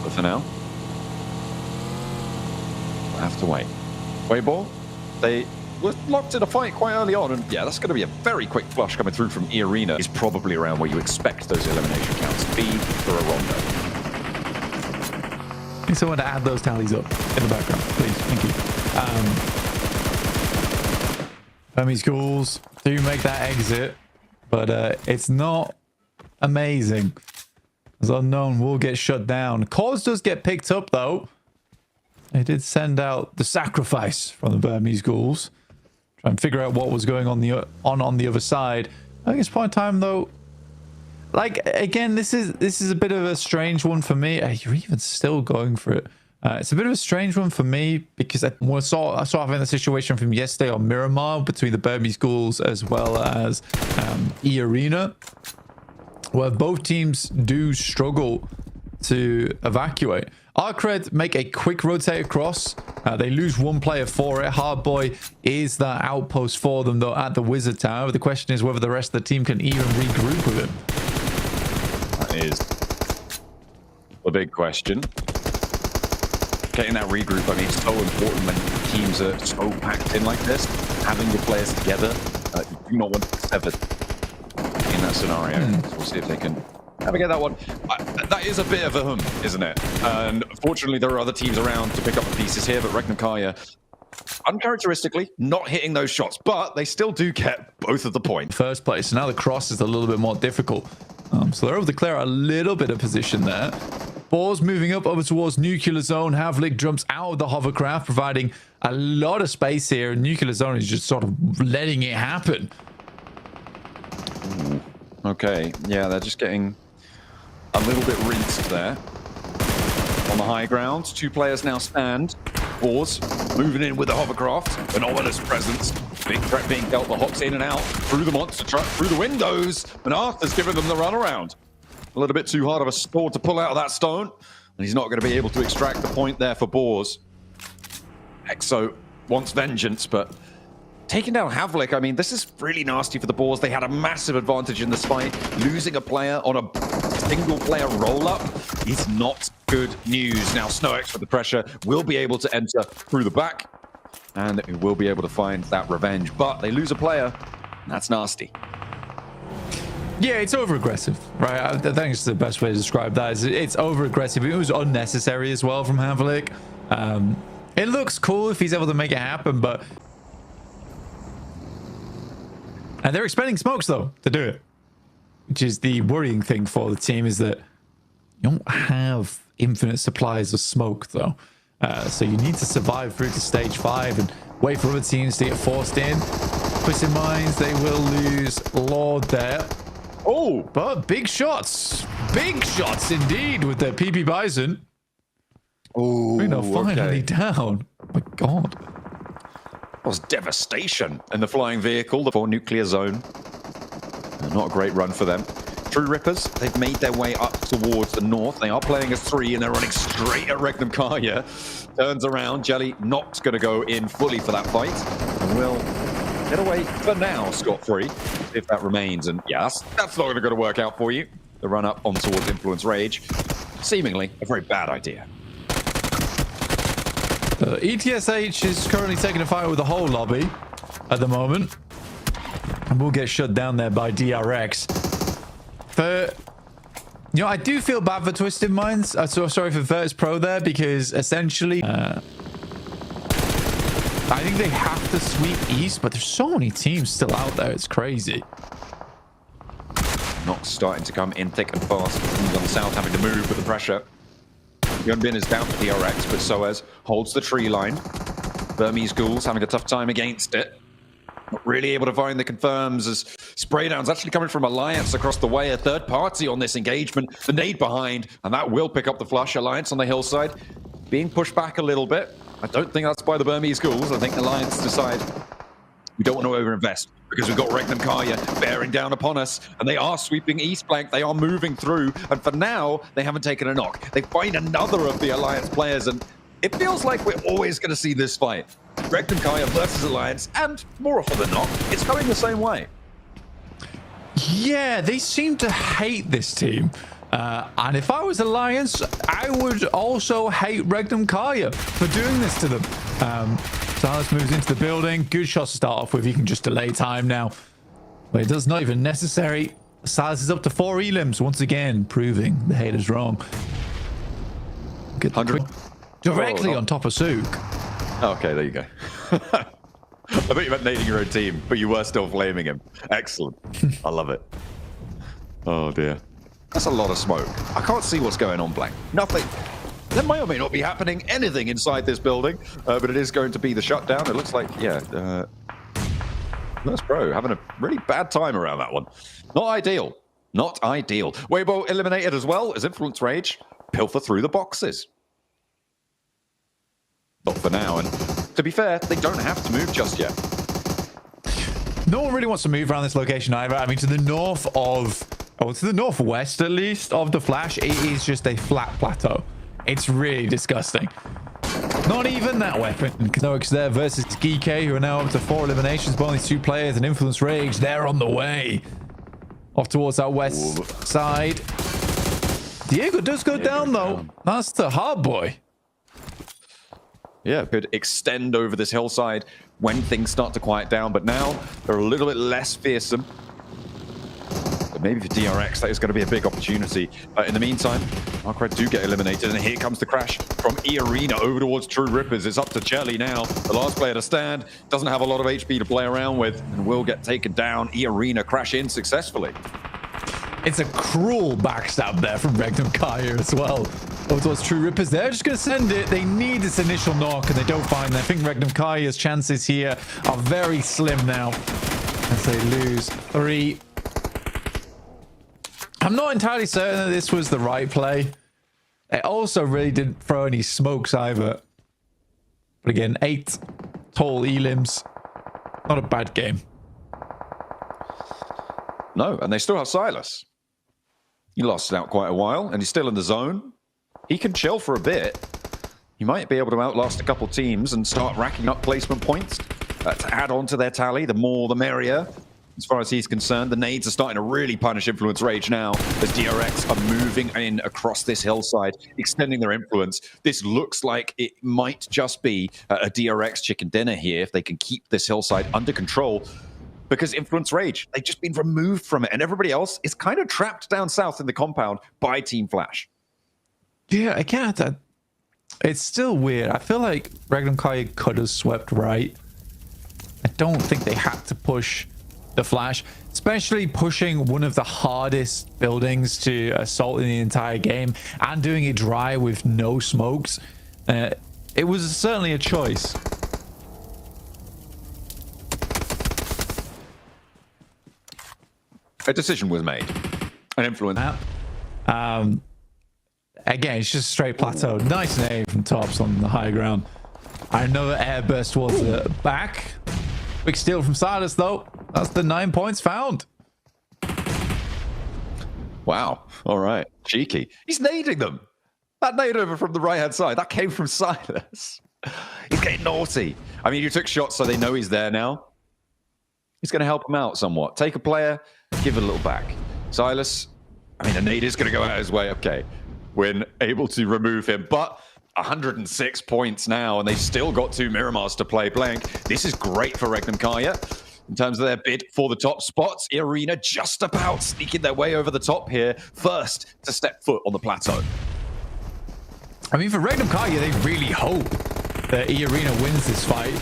But for now, I have to wait. Wayball, they were locked in a fight quite early on, and yeah, that's going to be a very quick flush coming through from E Arena. Is probably around where you expect those elimination counts to be for a rondo. Need someone to add those tallies up in the background, please. Thank you. Pmgc schools do make that exit, but it's not amazing. As Unknown will get shut down. Cause does get picked up though. They did send out the sacrifice from the Pmgc schools. Try and figure out what was going on the other side. I think it's point in time though. Like again, this is a bit of a strange one for me. You're even still going for it. It's a bit of a strange one for me because I saw having the situation from yesterday on Miramar between the Pmgc schools as well as E Arena, where both teams do struggle to evacuate. Arcred make a quick rotate across. They lose one player for it. Hardboy is that outpost for them though at the Wizard Tower. The question is whether the rest of the team can even regroup with him. That is the big question. Getting that regroup, I mean, it's so important when teams are so packed in like this. Having your players together, you do not want to be severed in that scenario. So we'll see if they can navigate that one. That is a bit of a hum, isn't it? And fortunately, there are other teams around to pick up the pieces here, but Kaya, uncharacteristically, not hitting those shots, but they still do get both of the points. First place, so now the cross is a little bit more difficult. So they're able to clear a little bit of position there. Boars moving up over towards Nuclear Zone. Havlik jumps out of the hovercraft, providing a lot of space here. Nuclear Zone is just sort of letting it happen. Ooh. Okay, yeah, they're just getting a little bit rinsed there. On the high ground, two players now stand. Boars moving in with the hovercraft. An ominous presence. Big threat being dealt. The hops in and out through the monster truck, through the windows. And Arthur's giving them the runaround. A little bit too hard of a sword to pull out of that stone. And he's not going to be able to extract the point there for Boars. Exo wants vengeance, but taking down Havlik, I mean, this is really nasty for the Boars. They had a massive advantage in this fight. Losing a player on a single-player roll-up is not good news. Now, SnowX with the pressure will be able to enter through the back, and he will be able to find that revenge. But they lose a player, and that's nasty. Yeah, it's over-aggressive, right? I think it's the best way to describe that. Is it's over-aggressive. It was unnecessary as well from Havlik. It looks cool if he's able to make it happen, but... And they're expending smokes, though, to do it. Which is the worrying thing for the team, is that you don't have infinite supplies of smoke, though. So you need to survive through to stage 5 and wait for other teams to get forced in. Twisted Minds, they will lose Lord there. Oh, but big shots indeed with their PP Bison. Oh, finally down. Oh my god. That was devastation in the flying vehicle for Nuclear Zone. Not a great run for them. True Rippers, they've made their way up towards the north. They are playing as 3 and they're running straight at Kaya. Turns around, Jelly not going to go in fully for that fight. And will get away for now, scot-free, if that remains. And yeah, that's not going to work out for you. The run up on towards Influence Rage. Seemingly a very bad idea. ETSH is currently taking a fight with the whole lobby at the moment. And we'll get shut down there by Drx. You know, I do feel bad for Twisted Minds. So sorry for Virtus Pro there, because essentially I think they have to sweep East, but there's so many teams still out there. It's crazy. Not starting to come in thick and fast. Teams on the south having to move with the pressure. Yunbin is down for Drx, but Soaz holds the tree line. Burmese Ghouls having a tough time against it. Not really able to find the confirms as Spraydown's actually coming from Alliance across the way. A third party on this engagement. The nade behind, and that will pick up the flush. Alliance on the hillside being pushed back a little bit. I don't think that's by the Burmese Ghouls. I think Alliance decide we don't want to overinvest because we've got Kaya bearing down upon us, and they are sweeping east flank. They are moving through, and for now, they haven't taken a knock. They find another of the Alliance players, and it feels like we're always going to see this fight. Kaya versus Alliance, and more often than not, it's going the same way. Yeah, they seem to hate this team. And if I was Alliance, I would also hate Regnum Kaya for doing this to them. Silas moves into the building. Good shots to start off with. He can just delay time now. But it does not even necessary. Silas is up to 4 elims once again, proving the haters wrong. Get the quick directly on top of Sook. Okay, there you go. I bet you meant nading your own team, but you were still flaming him. Excellent. I love it. Oh dear. That's a lot of smoke. I can't see what's going on, Blank. Nothing. There may or may not be happening anything inside this building, but it is going to be the shutdown. It looks like, yeah, Nurse Pro having a really bad time around that one. Not ideal. Not ideal. Weibo eliminated as well as Influence Rage pilfer through the boxes. Not for now, and to be fair, they don't have to move just yet. No one really wants to move around this location either. I mean, to the north of, or to the northwest at least of the Flash, it is just a flat plateau. It's really disgusting. Not even that weapon. Nox there versus Geeke, who are now up to 4 eliminations, but only 2 players, and Influence Rage, they're on the way. Off towards that west side. Diego does go down, though. That's the hard boy. Yeah, could extend over this hillside when things start to quiet down, but now they're a little bit less fearsome. But maybe for DRX, that is going to be a big opportunity. In the meantime, Arcred do get eliminated, and here comes the crash from E-Arena over towards True Rippers. It's up to Jelly now, the last player to stand. Doesn't have a lot of HP to play around with, and will get taken down. E-Arena crash in successfully. It's a cruel backstab there from Regnum Kaya as well. Over towards True Rippers. They're just going to send it. They need this initial knock, and they don't find it. I think Regnum Kaya's chances here are very slim now as they lose 3. I'm not entirely certain that this was the right play. It also really didn't throw any smokes either. But again, 8 tall elims. Not a bad game. No, and they still have Silas. He lost out quite a while, and he's still in the zone. He can chill for a bit. He might be able to outlast a couple teams and start racking up placement points to add on to their tally. The more, the merrier. As far as he's concerned, the nades are starting to really punish Influence Rage now as DRX are moving in across this hillside, extending their influence. This looks like it might just be a DRX chicken dinner here if they can keep this hillside under control, because Influence Rage, they've just been removed from it, and everybody else is kind of trapped down south in the compound by Team Flash. Yeah, I can't. It's still weird. I feel like Regnum Kaya could have swept right. I don't think they had to push the Flash, especially pushing one of the hardest buildings to assault in the entire game and doing it dry with no smokes. It was certainly a choice. A decision was made. An influence. Again, it's just straight plateau. Nice nade from Tops on the high ground. Another air burst towards the back. Quick steal from Silas, though. That's the 9 points found. Wow. All right. Cheeky. He's nading them. That nade over from the right-hand side, that came from Silas. He's getting naughty. I mean, you took shots so they know he's there now. He's going to help him out somewhat. Take a player, give it a little back. Silas, I mean, the nade is going to go out his way. Okay. We're able to remove him, but 106 points now, and they've still got 2 Miramars to play blank. This is great for Regnum Kaya in terms of their bid for the top spots. E-Arena just about sneaking their way over the top here, first to step foot on the plateau. I mean, for Regnum Kaya, they really hope that E-Arena wins this fight.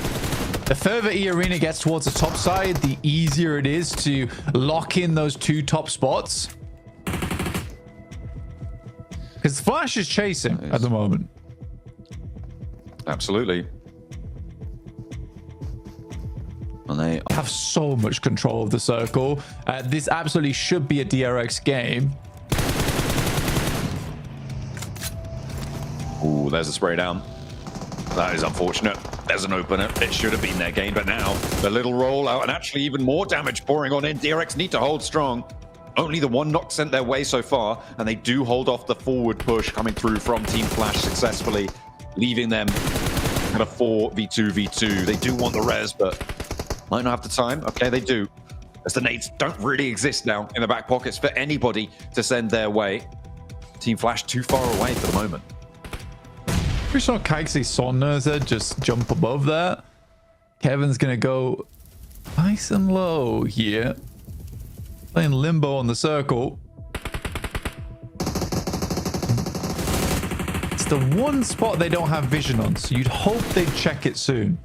The further E-Arena gets towards the top side, the easier it is to lock in those 2 top spots. Because Flash is chasing at the moment. Absolutely. And they have so much control of the circle. This absolutely should be a DRX game. Ooh, there's a spray down. That is unfortunate. There's an opener. It should have been their game, but now the little rollout and actually even more damage pouring on in. DRX need to hold strong. Only the 1 knock sent their way so far, and they do hold off the forward push coming through from Team Flash successfully, leaving them at a 4v2v2. They do want the res, but might not have the time. Okay, they do. As the nades don't really exist now in the back pockets for anybody to send their way. Team Flash too far away for the moment. Pretty sure Qxzzz saw Nerza just jump above that. Kevin's gonna go nice and low here. Playing limbo on the circle. It's the one spot they don't have vision on, so you'd hope they'd check it soon.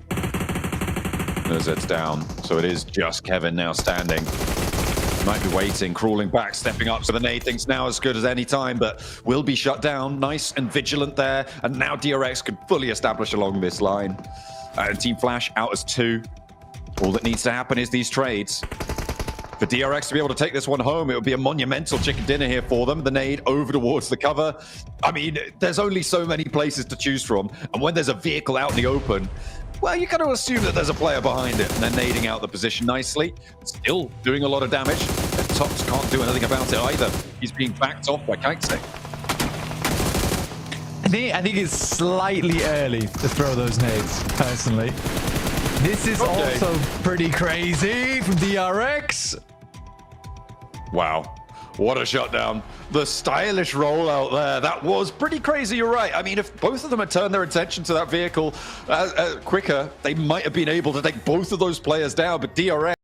Nerza's down, so it is just Kevin now standing. Might be waiting, crawling back, stepping up. So the nade thinks now as good as any time, but will be shut down. Nice and vigilant there. And now Drx could fully establish along this line. And Team Flash out as 2. All that needs to happen is these trades. For Drx to be able to take this one home, it would be a monumental chicken dinner here for them. The nade over towards the cover. I mean, there's only so many places to choose from. And when there's a vehicle out in the open, well, you got to assume that there's a player behind it. And they're nading out the position nicely. Still doing a lot of damage. And Tops can't do anything about it either. He's being backed off by Qxzzz. I think it's slightly early to throw those nades, personally. This is also pretty crazy from Drx. Wow. What a shutdown. The stylish rollout there. That was pretty crazy, you're right. I mean, if both of them had turned their attention to that vehicle quicker, they might have been able to take both of those players down. But Drx